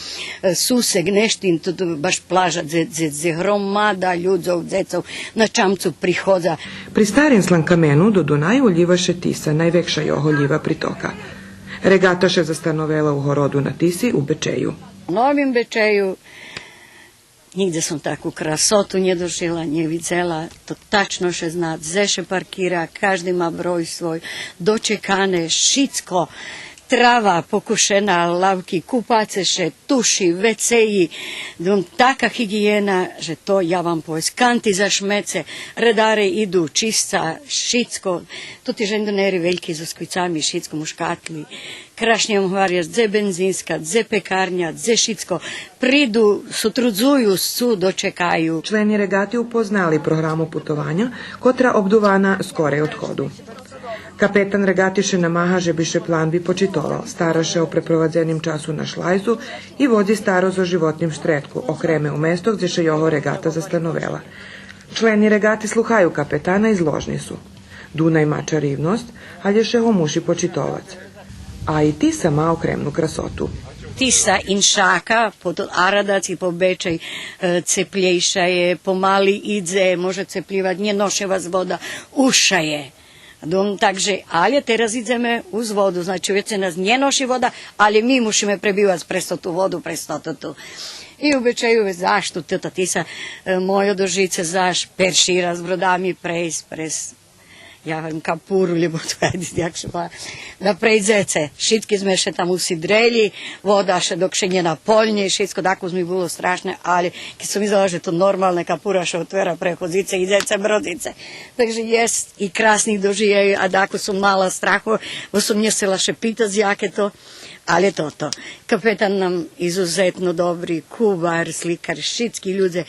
suseg, neštin, to baš plaža, ze hromada ľudzov, dzecov na čamcu prihodza. Pri starim Slankamenu do Dunaju ljivaše Tisa, najvekša joho ljiva pritoka. Regataše zastanovela u Horodu na Tisi u Bečeju. U Novim Bečeju nigde sam takvu krasotu nje dožila, nje vidjela, to tačno še zna, gdje še parkira, každy ma broj svoj, dočekane, šicko, trava pokušena, lavki, kupaceše, tuši, veceji, taka higijena, že to ja vam povest, kanti za šmece, redare idu, čista, šicko, to ti žendoneri veljki za skvicami, šicko muškatli, krašnjom hvarja, dze benzinska, dze pekarnja, dze šicko, pridu, sutrudzuju, su dočekaju. Členi regati upoznali programu putovanja, kotra obduvana skore odhodu. Kapetan regatiše namaha, že bi še plan bi počitoval. Staraše o preprovadzenim času na šlajzu i vodi staro za životnim štretku, okreme u mesto gdje še joho regata zastanovela. Členi regati sluhaju kapetana i zložni su. Dunaj ma čarivnost, ali je še ho muši počitovac. A i Tisa ma okremnu krasotu. Tisa in šaka, pod Aradac i po Bečej ceplejša je, pomali idze, može cepljivat, nje noševa z voda, uša je. Takže, ali teraz ideme uz vodu, znači već se nas nje noši voda, ali mi musíme prebivati presto tu vodu, presto tu. I u Bečeju zašto teta Tisa mojo dožice zaš peršira s brodami pres ja vam kapuru ljubo da prejdze šitki sme še tam usidreli, voda še dok še nje napoljnje, šitko tako mi bilo strašne, ali kad sam izdala, že to normalne kapura še otvera prehodzice i dzece brodice. Takže jest i krasnih dožije, a dako su mala strahu, bo sam njesela še pitat zjake to, ali to. Kapetan nam izuzetno dobri, kuvar, slikar, šitski ljudze,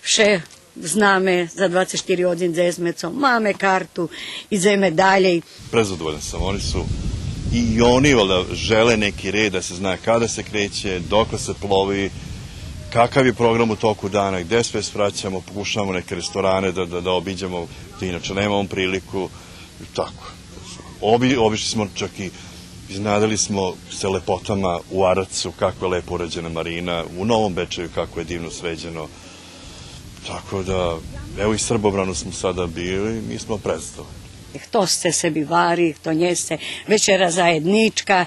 še zname za 24 hodin zezmecom, máme kartu, ideme dalje. Prezadovoljan sam, oni su i oni valjda žele neki red da se zna kada se kreće, dokle se plovi, kakav je program u toku dana, gde sve svraćamo, pokušavamo neke restorane da obiđemo, da inače nemamo priliku, tako. Obišli smo čak i iznadali smo se lepotama u Aracu, kako je lepo urađena marina, u Novom Bečeju kako je divno sređeno. Tako da, evo i Srbobranu smo sada bili, mi smo predstavili. Kto se sebi vari, kto njeste, večera zajednička,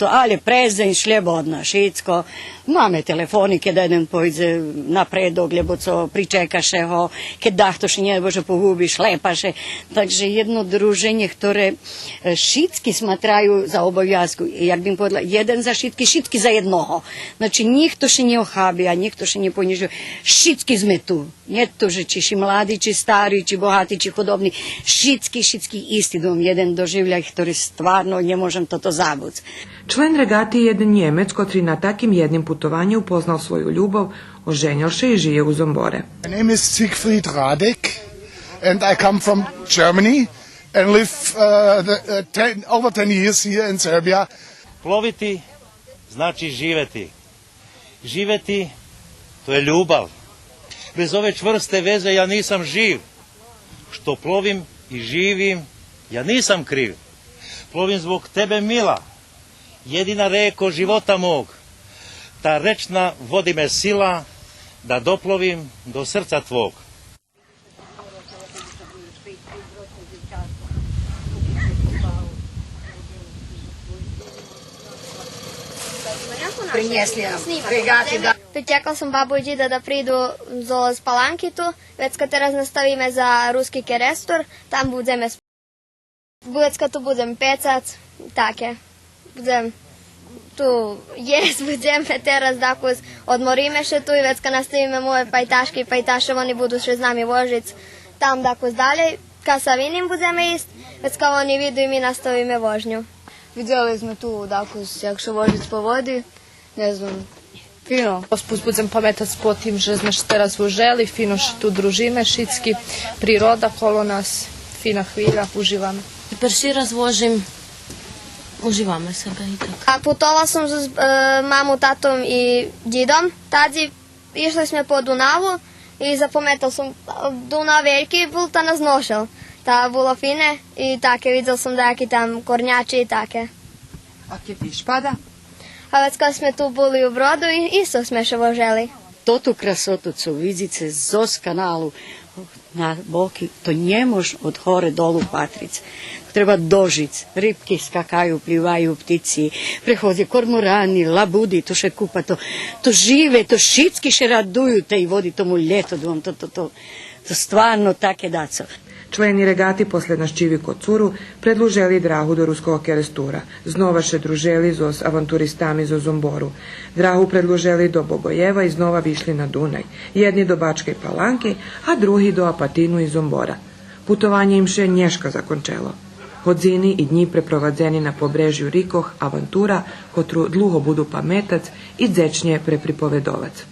ali prezen, šljebodna, šicko. Máme telefonike da jeden pojde napredok, lebo co pričekaše ho, keď dahtoši nebože pogubiš, lepaše. Takže jedno druženje, ktoré šitski smatraju za obovjazku. Jak bym povedala, jeden za šitki, šitki za jednoho. Znači, nikto še ne ohabija, nikto še ne ponižuje. Šitski sme tu. Nie to, že či mladi, či stari, či bohati, či hudobni. Šitski isti dom, jeden doživljaj, ktorý stvarno ne možem toto zabući. Člen regati je jedan Njemec, kotri na takim jednim putovanju upoznal svoju ljubav, oženjalše i žije u Zombore. My name is Siegfried Radek and I come from Germany and live over 10 years here in Serbia. Ploviti znači živeti. Živeti to je ljubav. Bez ove čvrste veze ja nisam živ. Što plovim i živim, ja nisam kriv. Plovim zbog tebe, mila, jedina reko života mog. Ta rečna vodi me sila da doplovim do srca tvog. Prinesli nam regati da... Čekala sam babu i džida da pridu za Palankitu, već kad teraz nastavime za ruski kerestor, tam budeme Bulecka tu budem pecac, take. Budem tu jest, budeme teraz dakle odmorime še tu i već kad nastavime moje pajtaške i pajtaše, oni budu še z nami vožic tam dakle dalje. Kad sa vinim budeme ist, već kao oni vidu i mi nastavime vožnju. Vidjeli smo tu dakle jak še vožic po vodi, ne znam, fino. Usput budem pametac po tim, že sme teraz voželi, fino še tu družime, šitski, priroda kolo nas, fina hvilja, uživame. Перший раз возим, uživamo sebe i tako. Putovala sam s mamom, tatom i djedom. Tadzi išli smo po Dunavu i zapometal sam Dunav veliki, bol ta nas nošel. Ta bilo fine i take, videl sam da jaki tam kornjači i take. A kje ti špada? A već kad smo tu bili u Brodu, isto smo še voželi. Totu krasotu, co vidite z kanalu na boki, to nie mož od hore dolu patric. Treba dožic, rybky skakajú, plivajú ptici, prechodzie kormorani, labudi, to še kupa, to žive, to šitski še raduju tej vodi tomu ljetodvom, to stvarno take daco. Členi regati posle naščivi kod curu predluželi drahu do ruskog kerestura. Znova še druželi zos avanturistami zo Zomboru. Drahu predluželi do Bogojeva i znova višli na Dunaj. Jedni do Bačke i Palanke, a drugi do Apatinu i Zombora. Putovanje im še nješka zakončelo. Hodzini i dni preprovadzeni na pobrežju Rikoh, avantura, kotru dluho budu pametac i dzečnje prepripovedovac.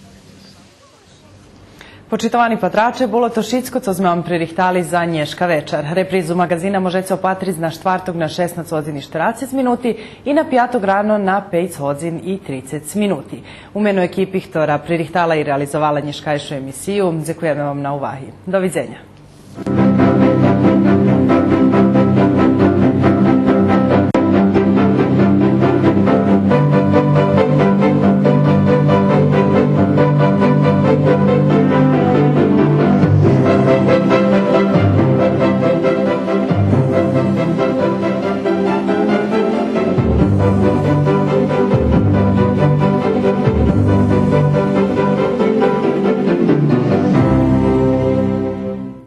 Počitovani patrače, bolo to šitsko, co sme vam pririhtali za nješka večer. Reprizu magazina možete opatriz na štvartog na 16:40 minuti i na pjatog rano na 5:30 minuti. U menu ekipi, ktora pririhtala i realizovala nješkajšu emisiju, zekujeme vam na uvahi. Doviđenja.